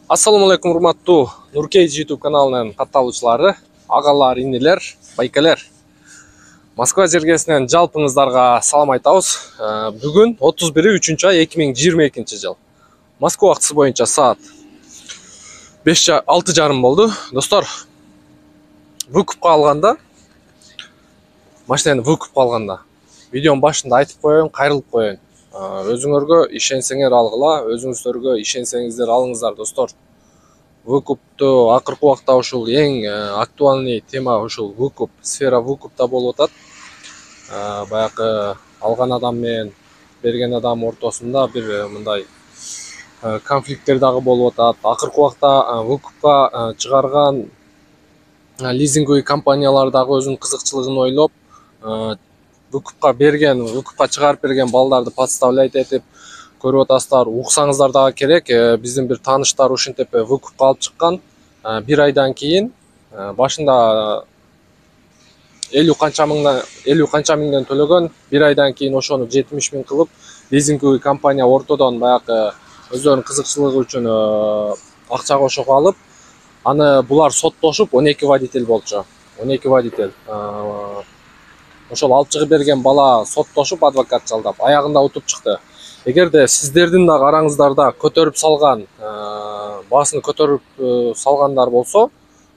Ассаламу алейкум, урматтуу Нуркейдж YouTube каналынын катталуучулары, агалар, инилер, байкелер. Москва жергесинен жалпыңыздарга салам айтабыз. Бүгүн 31-3 ай 2022 жыл. Москва убактысы боюнча саат 6:30 болду. Достор, выкупка алганда, машинаны выкупка алганда видеонун башында айтып коеюн, кайрылып коеюн. Өзүңөргө ишенсеңер алгыла, өзүңүздөргө ишенсеңиздер алыңыздар, достор. Выкупту акыркы убакта ушул эң актуальный тема ушул выкуп, сфера выкупта болуп атат. Баягы алган адам менен берген адам ортосунда бир мындай конфликттер дагы болуп атат. Акыркы убакта выкупка чыгарган лизинговый компаниялар дагы өзүнүн кызыкчылыгын ойлоп, выкупка чыгарып берген балдарды подставлять этип көрүп атасыздар. Уксаңыздар дагы керек. Биздин бир тааныштар ушинтип выкупка алып чыккан. Бир айдан кийин башында 50 канча миңден төлөгөн, бир айдан кийин ошону 70 миң кылып, лизинговый компания ортодон баягы өздөрүнүн кызыкчылыгы үчүн акча кошуп алып, аны булар соттошуп 12 водитель болчу. 12 водитель. Ошол алып чыгып берген бала соттошуп адвокат жалдап аягында утуп чыкты. Эгерде сиздердин дагы араңыздарда көтөрүп салган, баасын көтөрүп салгандар болсо,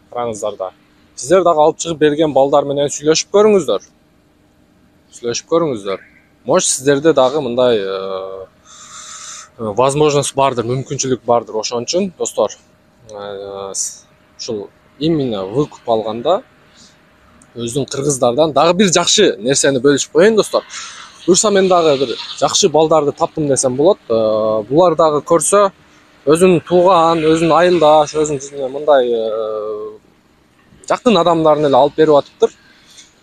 араңыздарда сиздер дагы алып чыгып берген балдар менен сүйлөшүп көрүңүздөр. Может, сиздерде дагы мындай возможность бардыр, мүмкүнчүлүк бардыр. Ошон үчүн, достор, ушул именно выкуп алганда өзүң кыргыздардан дагы бир жакшы нерсени бөлүшүп коеюн, достор. Буюрса мен дагы бир жакшы балдарды таптым десем болот. Булар дагы көрсө, өзүнүн тууган, өзүнүн айылдаш, өзүнүн мындай жакын адамдарын эле алып берип атыптыр.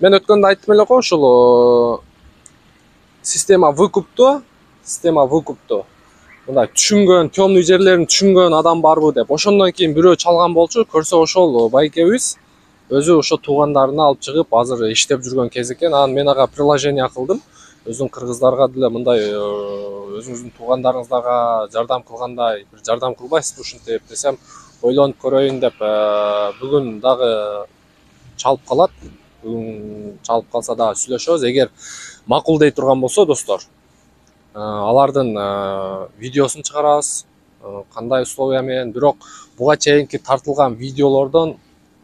Мен өткөндө айттым эле го, ушул система выкупту мындай түшүнгөн, темный жерлерин түшүнгөн адам барбы деп. Ошондон кийин бирөө чалган болчу, көрсө ошол байкебиз өзү ошо туугандарына алып чыгып, азыр иштеп жүргөн кез экен. Анан мен ага приложение кылдым. Өзүң кыргыздарга деле мындай өзүңүздүн туугандарыңыздарга жардам кылгандай, бир жардам кылбайсызбы ушинтип десем, ойлонуп көрөйүн деп, бүгүн дагы чалып калат. Бүгүн чалып калса дагы сүйлөшөбүз. Эгер макул дей турган болсо, достор, алардын видеосун чыгарабыз, кандай условия менен. Бирок буга чейинки тартылган видеолордон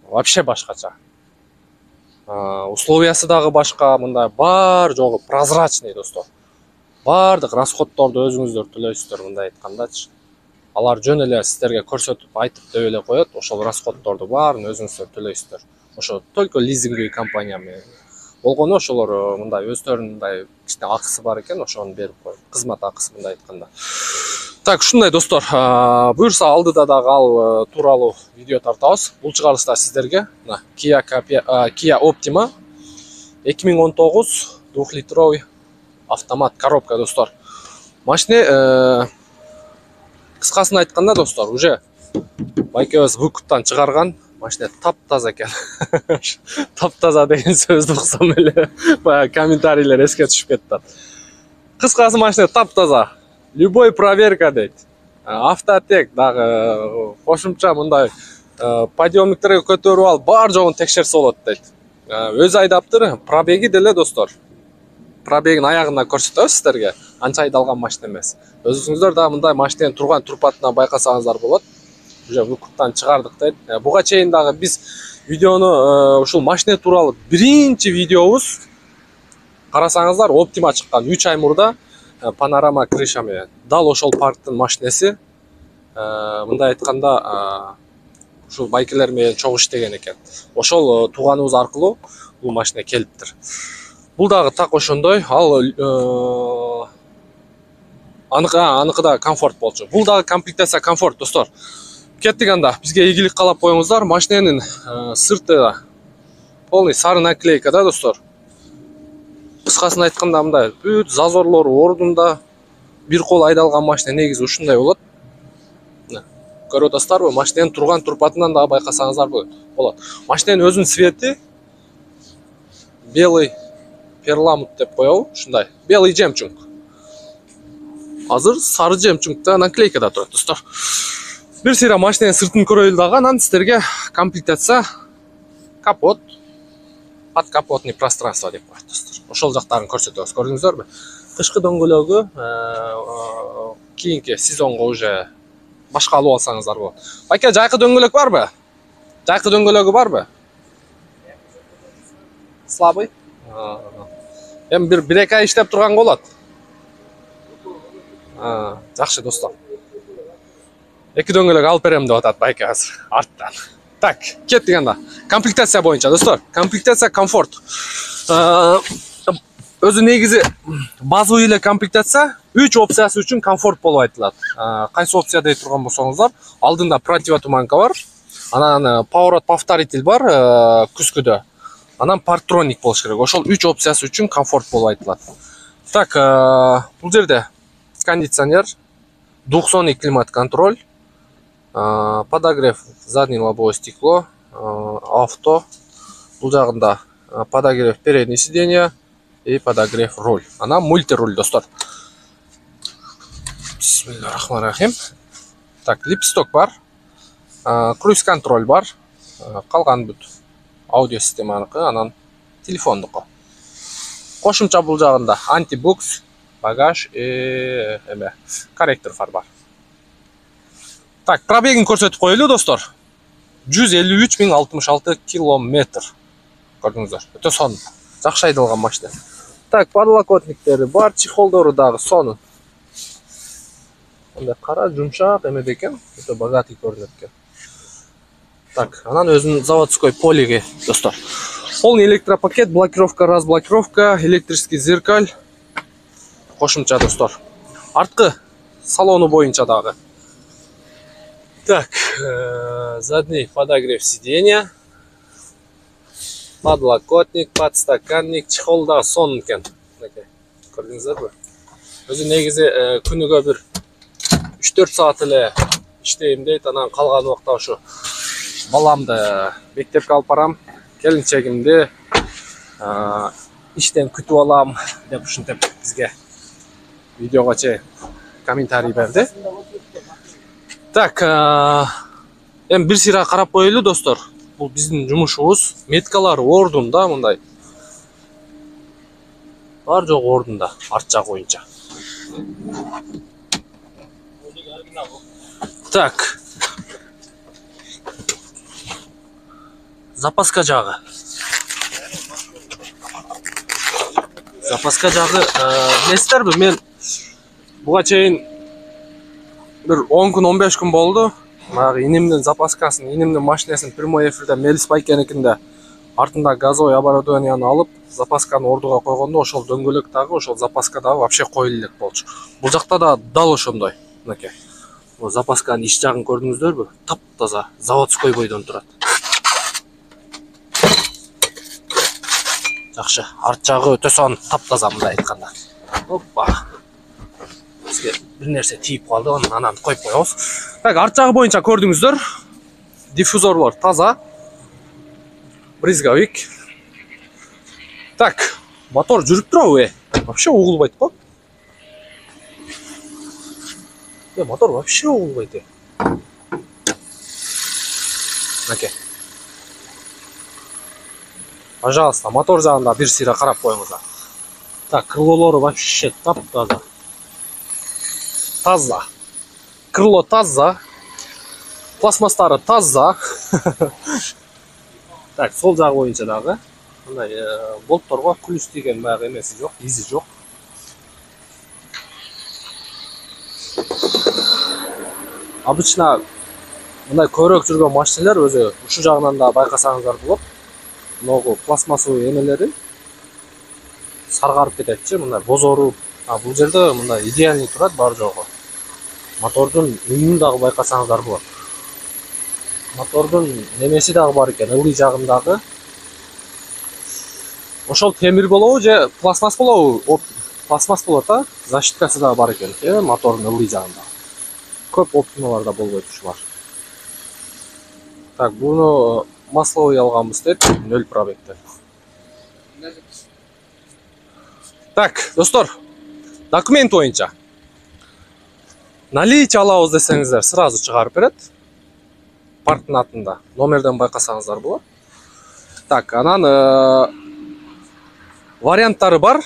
вообще башкача. Условиясы дагы башка, мындай бар жогу прозрачный, достор. Бардык расходторду өзүңүздөр төлөйсүздөр, мындай айткандачы. Алар жөн эле сиздерге көрсөтүп, айтып деп эле коет. Ошол расходторду баарын өзүңүздөр төлөйсүздөр. Ошо только лизинговый компания менен болгону, ошолор мындай өздөрүнүн мындай кичине акысы бар экен, ошону берип коет. Кызмат акысы, мындай айтканда. Так, ушундай, достор. Буюрса алдыда дагы ал тууралуу видео тартабыз. Бул чыгарылышта сиздерге Kia Optima 2019 2-литровый автомат коробка, достор. Машина кыскасын айтканда, достор, уже байкебиз выкуптан чыгарган. Машина таптаза экен. Таптаза деген сөздү уксам эле баягы комментарийлер эске түшүп кетти. Кыскасы, машина таптаза. Любой проверка дейт. Автотек дагы кошумча мындай подъемниктерге көтөрүп алып, бар жогун текшерсе болот дейт. Өзү айдаптыр. Пробеги деле, достор. Пробегин аягында көрсөтөбүз сиздерге. Анча айдалган машина эмес. Өзүңүздөр дагы мындай машинанын турган турпатына байкасаңыздар болот. Уже выкуптан чыгардык дейт. Буга чейин дагы биз видеону ушул машина тууралуу биринчи видеобуз карасаңыздар, Optima чыккан 3 ай мурда. Панорама крыша менен. Дал ошол парктын машинеси. Мындай айтканда, ушул байкелер менен чогуу иштеген экен. Ошол тууганыбыз аркылуу бул машина келиптир. Бул дагы так ошондой. Ал аныкы да комфорт болчу. Бул дагы комплектация комфорт, достор. Кеттик анда. Бизге ийгилик каалап коюңуздар. Машинанын сырты полный сары наклейка да, достор. Кыскасын айтканда, мындай бүт зазорлору ордунда. Бир кол айдалган машина негизи ушундай болот. Көрүп атасыздарбы? Машинанын турган турпатынан дагы байкасаңыздар болот. Машинанын өзүнүн цвети белый перламут деп коебу, ушундай. Белый жемчуг. Азыр сары жемчугда наклейкада турат, достор. Бир сыйра машинанын сыртын көрөлү дагы, анан сиздерге комплектация капот, подкапотный пространство деп коет достор. Ошол жактарын көрсөтөбүз. Көрдүңүздөрбү? Тышкы дөңгөлөгү кийинки сезонго уже башка алып алсаңыздар болот. Байке, жайкы дөңгөлөк барбы? Жайкы дөңгөлөгү барбы? Слабый? Эми бир эки ай иштеп турган болот. Жакшы достор. Эки дөңгөлөк алып берем деп атат байке азыр арттан. Так, кеттик анда. Комплектация боюнча достор. Комплектация комфорт. Өзү негизи базовый эле комплектация 3 опциясы үчүн комфорт болуп айтылат. Кайсы опция дей турган болсоңуздар, алдында противотуманка бар, анан поворот повторитель бар күзгүдө. Анан партроник болуш керек. Ошол 3 опциясы үчүн комфорт болуп айтылат. Так, бул жерде кондиционер, двухзонный климат контроль, подогрев заднее лобовое стекло, авто. Бул жагында подогрев переднее сиденья и подогрев руль. Анан мультируль достор. Бисмиллахиррахманиррахим. Так, липсток бар, круиз контроль бар, калган бүт аудио системаныкы, анан телефондуку. Кошумча бул жагында антибукс, багаж, корректор фар бар. Так, пробегин көрсөтүп коелу достор. 153.066 километр. Көрдүңүздөр, өтө сонун. Жакшы айдалган машина. Так, подлокотниктери бар, чехолдору дагы сонун. Мындай кара, жумшак эме экен, өтө богатый көрүнөт экен. Так, анан өзүнүн заводской полиги достор. Полный электропакет, блокировка, разблокировка, электрический зеркаль. Кошумча достор. Арткы салону боюнча дагы. Так, задний подогрев сиденья, подлокотник, подстаканник, чехол дагы сонун экен. Көрдүңүздөрбү? Өзү негизи күнүгө бир 3-4 саат эле иштейм дейт, анан калган убакта ушу баламды мектепке алып барам, келинчегимди иштен күтүп алам деп ушинтип бизге видеого чейин комментарий берди. Так, эми бир сыйра карап коелу достор. Бул биздин жумушубуз. Меткалар ордунда мындай. Бар жок ордунда, арт жак боюнча. Так. Запаска жагы. Запаска жагы, билесиздерби, мен буга чейин бир 10 күн, 15 күн болду. Баягы инемдин запаскасын, инемдин машинасын прямой эфирде Мелис байкеникинде артында газовый оборудованияны алып, запасканы ордуга койгондо ошол дөңгөлөк дагы, ошол запаска дагы вообще коюлу элек болчу. Бул жакта да дал ошондой. Мынакей. Бул запасканын ич жагын көрдүңүздөрбү? Таптаза, заводской бойдон турат. Жакшы, арт жагы өтө сонун, таптаза мындай айтканда. Оппа. Бизге бир нерсе тийип калды, анан коюп коебуз. Так, арт жагы боюнча көрдүңүздөр. Диффузорлор таза. Брызговик. Так, мотор жүрүп турабы? Вообще угулбайт го. Мотор вообще угулбайт. Мынакей. Пожалуйста, мотор жагында бир сыйра карап коюңуздар. Так, крылолору вообще таптаза. Таза. Крыло таза. Пластмастары таза. Так, сол жагы боюнча дагы. Мындай болтторго күлүс деген баягы эмеси жок, изи жок. Обычно мындай көрөк жүргөн машиналар өзү ушу жагынан да байкасаңыздар болот. Могу пластмассовый эмелери саргарып кететчи, мындай бозоруп. Бул жерде мындай идеальный турат бар жогу. Мотордун үнүн дагы байкасаңыздар болот. Мотордун немеси дагы бар экен, ылдый жагындагы. Ошол темир болобу же пластмасс болобу? Пластмасс болот, защиткасы дагы бар экен, мотордун ылдый жагында. Көп оптималарда болбойт ушулар. Так, буну масловый алганбыз дейт, 0 пробегте. Так, достор, документ боюнча. наличие алабыз десеңиздер сразу чыгарып берет. Парктын атында номерден байкасаңыздар болот. Так, анан варианттары бар.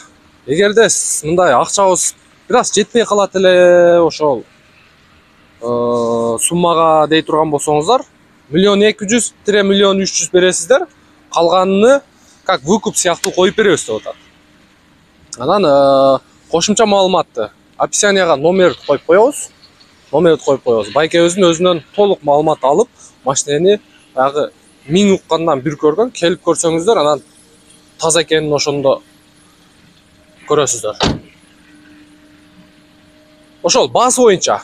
Эгерде мындай акчабыз бир аз жетпей калат эле, ошол суммага дей турган болсоңуздар, 1.200.000 1.300.000 бересиздер. Калганын как выкуп сыяктуу коюп беребиз деп атат. Анан кошумча маалыматты описанияга номер коюп коебуз. Байкебиздин өзүнөн толук маалымат алып, машинени баягы 1000 уккандан бир көргөн, келип көрсөңүздөр, анан таза экенин ошондо көрөсүздөр. Ошол баасы боюнча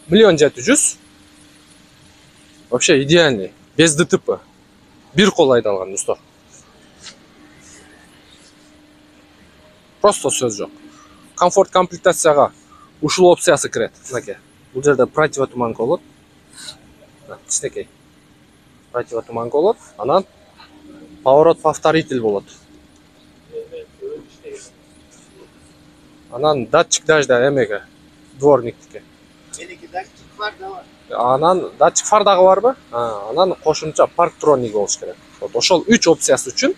1.700.000. Вообще идеальный, без ДТП. Бир кол айдалган достор. Просто сөз жок. Комфорт комплектацияга ушул опциясы кирет. Мынакей. Бул жерде противотуманка болот. Кичинекей. Противотуманка болот. Анан поворот повторитель болот. Анан датчик дажда эмеге, дворниктике. Меники датчик бар да бар. Анан датчик фар дагы барбы? Анан кошумча парктроник болуш керек. Ошол 3 опциясы үчүн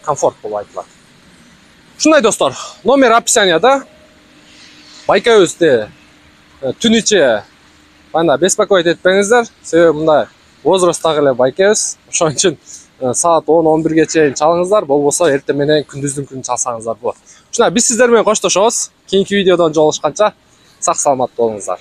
комфорт болуп айтылат. Ушундай достор, номер описанияда. Байкебизди түн ичи мына беспокоить этпеңиздер, себеби мындай возрасттагы эле байкебиз. Ошон үчүн саат 10-11ге чейин чалыңыздар, болбосо эртең менен күндүздүн күнү чалсаңыздар болот. Ушундай биз сиздер менен коштошобуз. Кийинки видеодон жолугушканча сак саламат болуңуздар.